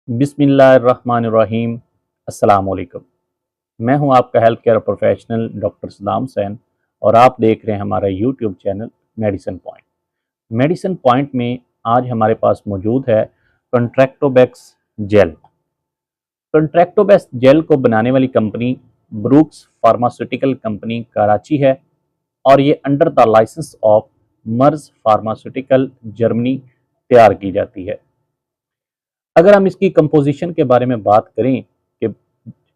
बिस्मिल्लाहिर्रहमानिर्रहीम। अस्सलाम वालेकुम। मैं हूं आपका health care professional doctor Saddam Sain और आप देख रहे हैं हमारा YouTube channel medicine point. Medicine point में आज हमारे पास मौजूद है कंट्रैक्टोबैक्स जेल। कंट्रैक्टोबैक्स जेल को बनाने वाली company Brooks pharmaceutical company Karachi है और ये under the licence of Merz pharmaceutical Germany तैयार की जाती है। अगर हम इसकी कंपोजिशन के बारे में बात करें कि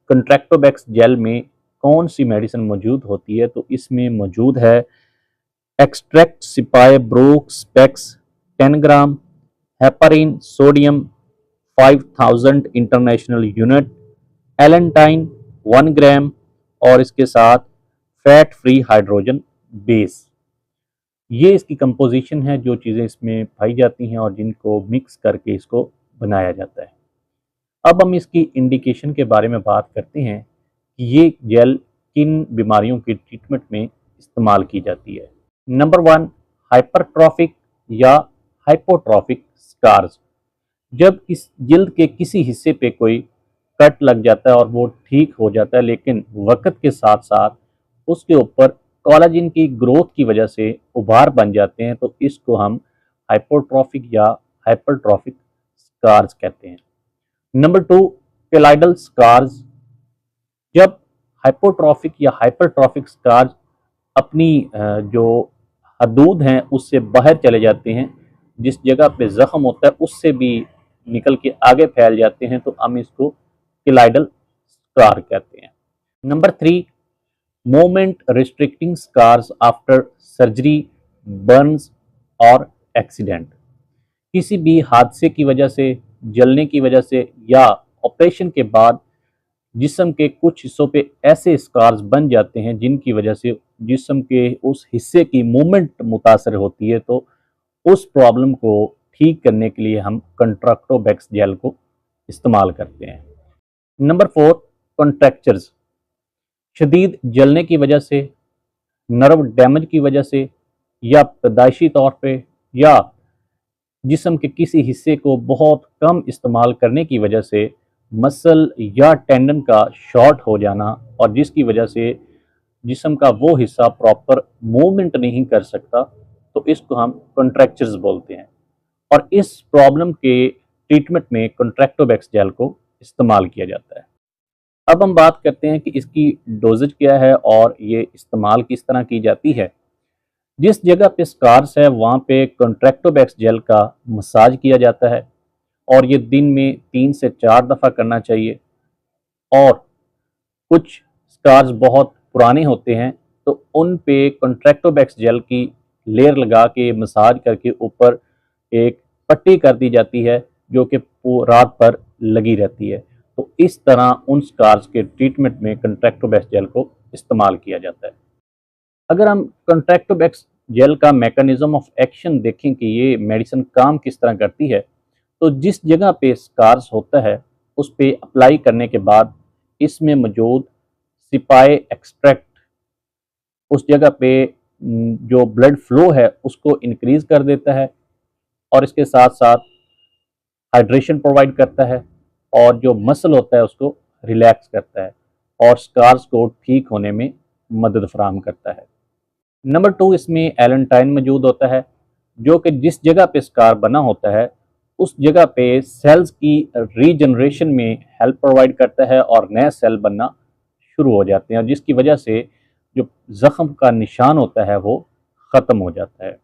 कंट्रैक्टोबैक्स जेल में कौन सी मेडिसिन मौजूद होती है, तो इसमें मौजूद है एक्सट्रैक्ट सिपाई ब्रोक स्पेक्स 10 ग्राम, हेपारिन सोडियम 5000 इंटरनेशनल यूनिट, एलेंटाइन 1 ग्राम और इसके साथ फैट फ्री हाइड्रोजन बेस। ये इसकी कंपोजिशन है, जो चीज़ें इसमें पाई जाती हैं और जिनको मिक्स करके इसको बनाया जाता है। अब हम इसकी इंडिकेशन के बारे में बात करते हैं कि ये जेल किन बीमारियों की ट्रीटमेंट में इस्तेमाल की जाती है। नंबर 1, हाइपरट्रॉफिक या हाइपोट्रॉफिक स्कार्स। जब इस जिल्द के किसी हिस्से पे कोई कट लग जाता है और वो ठीक हो जाता है, लेकिन वक्त के साथ साथ उसके ऊपर कोलाजिन की ग्रोथ की वजह से उभार बन जाते हैं, तो इसको हम हाइपोट्रॉफिक या हाइपरट्रॉफिक स्कार्स कहते हैं। Number 2, keloidal scars. जब हाइपोट्रॉफिक या हाइपरट्रॉफिक स्कार्स अपनी जो हदूद हैं उससे बाहर चले जाते हैं, जिस जगह पे जख्म होता है उससे भी निकल के आगे फैल जाते हैं, तो हम इसको केलाइडल स्कार कहते हैं। Number 3, movement restricting scars after surgery, burns और एक्सीडेंट। किसी भी हादसे की वजह से, जलने की वजह से या ऑपरेशन के बाद जिस्म के कुछ हिस्सों पे ऐसे स्कार्स बन जाते हैं जिनकी वजह से जिस्म के उस हिस्से की मूवमेंट मुतासर होती है, तो उस प्रॉब्लम को ठीक करने के लिए हम कंट्रैक्टोबैक्स जेल को इस्तेमाल करते हैं। Number 4, contractures. शदीद जलने की वजह से, नर्व डैमेज की वजह से या पैदाइशी तौर पे या जिस्म के किसी हिस्से को बहुत कम इस्तेमाल करने की वजह से मसल या टेंडन का शॉर्ट हो जाना और जिसकी वजह से जिस्म का वो हिस्सा प्रॉपर मूवमेंट नहीं कर सकता, तो इसको हम कॉन्ट्रैक्चर्स बोलते हैं और इस प्रॉब्लम के ट्रीटमेंट में कॉन्ट्रैक्टोबैक्स जेल को इस्तेमाल किया जाता है। अब हम बात करते हैं कि इसकी डोजेज क्या है और ये इस्तेमाल किस तरह की जाती है। जिस जगह पे स्कार्स है वहाँ पे कॉन्ट्रैक्टोबैक्स जेल का मसाज किया जाता है और ये दिन में 3 से 4 दफ़ा करना चाहिए। और कुछ स्कार्स बहुत पुराने होते हैं, तो उन पे कॉन्ट्रैक्टोबैक्स जेल की लेयर लगा के मसाज करके ऊपर एक पट्टी कर दी जाती है, जो कि रात भर लगी रहती है। तो इस तरह उन स्कार्स के ट्रीटमेंट में कॉन्ट्रैक्टोबैक्स जेल को इस्तेमाल किया जाता है। अगर हम कॉन्ट्रैक्टोबैक्स जेल का मैकेनिज्म ऑफ एक्शन देखें कि ये मेडिसिन काम किस तरह करती है, तो जिस जगह पे स्कार्स होता है उस पे अप्लाई करने के बाद इसमें मौजूद सिपाई एक्सट्रैक्ट उस जगह पे जो ब्लड फ्लो है उसको इंक्रीज कर देता है और इसके साथ साथ हाइड्रेशन प्रोवाइड करता है और जो मसल होता है उसको रिलैक्स करता है और स्कार्स को ठीक होने में मदद फराहम करता है। नंबर 2, इसमें एलेंटाइन मौजूद होता है, जो कि जिस जगह पे स्कार बना होता है उस जगह पे सेल्स की रीजनरेशन में हेल्प प्रोवाइड करता है और नए सेल बनना शुरू हो जाते हैं, जिसकी वजह से जो ज़ख्म का निशान होता है वो ख़त्म हो जाता है।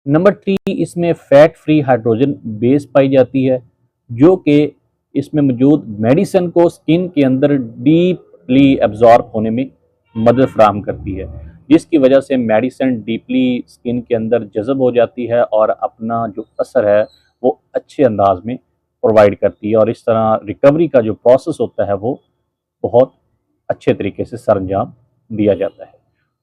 नंबर 3, इसमें फैट फ्री हाइड्रोजन बेस पाई जाती है, जो कि इसमें मौजूद मेडिसिन को स्किन के अंदर डीपली एब्जॉर्ब होने में मदद फराहम करती है, जिसकी वजह से मेडिसिन डीपली स्किन के अंदर जज़ब हो जाती है और अपना जो असर है वो अच्छे अंदाज में प्रोवाइड करती है और इस तरह रिकवरी का जो प्रोसेस होता है वो बहुत अच्छे तरीके से सरंजाम दिया जाता है।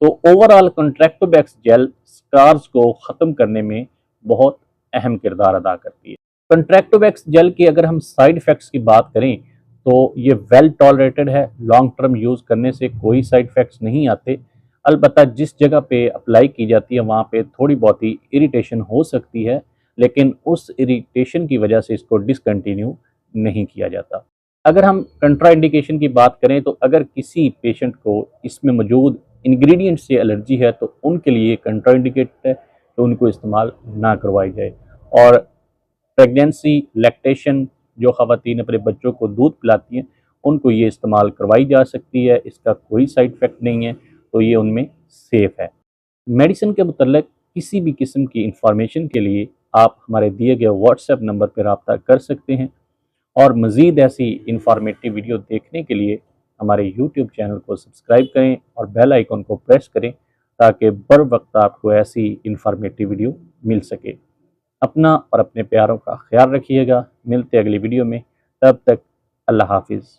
तो ओवरऑल कॉन्ट्रैक्टोबैक्स जेल स्कार्स को ख़त्म करने में बहुत अहम किरदार अदा करती है। कॉन्ट्रैक्टोबैक्स जेल की अगर हम साइड इफ़ेक्ट्स की बात करें तो ये वेल टॉलरेटेड है, लॉन्ग टर्म यूज़ करने से कोई साइड इफ़ेक्ट्स नहीं आते। अलबत्ता जिस जगह पे अप्लाई की जाती है वहाँ पे थोड़ी बहुत ही इरिटेशन हो सकती है, लेकिन उस इरिटेशन की वजह से इसको डिसकंटिन्यू नहीं किया जाता। अगर हम कंट्राइंडिकेशन की बात करें तो अगर किसी पेशेंट को इसमें मौजूद इंग्रेडिएंट से एलर्जी है तो उनके लिए कंट्राइंडिकेटेड है तो उनको इस्तेमाल ना करवाई जाए। और प्रेगनेंसी, लैक्टेशन, जो ख़वातीन अपने बच्चों को दूध पिलाती हैं उनको ये इस्तेमाल करवाई जा सकती है, इसका कोई साइड इफ़ेक्ट नहीं है, तो ये उनमें सेफ़ है। मेडिसिन के मुतल्लिक़ किसी भी किस्म की इंफॉर्मेशन के लिए आप हमारे दिए गए व्हाट्सएप नंबर पर रब्ता कर सकते हैं, और मज़ीद ऐसी इंफॉर्मेटिव वीडियो देखने के लिए हमारे यूट्यूब चैनल को सब्सक्राइब करें और बेल आइकन को प्रेस करें ताकि बर वक्त आपको ऐसी इंफॉर्मेटिव वीडियो मिल सके। अपना और अपने प्यारों का ख्याल रखिएगा। मिलते अगली वीडियो में, तब तक अल्लाह हाफिज़।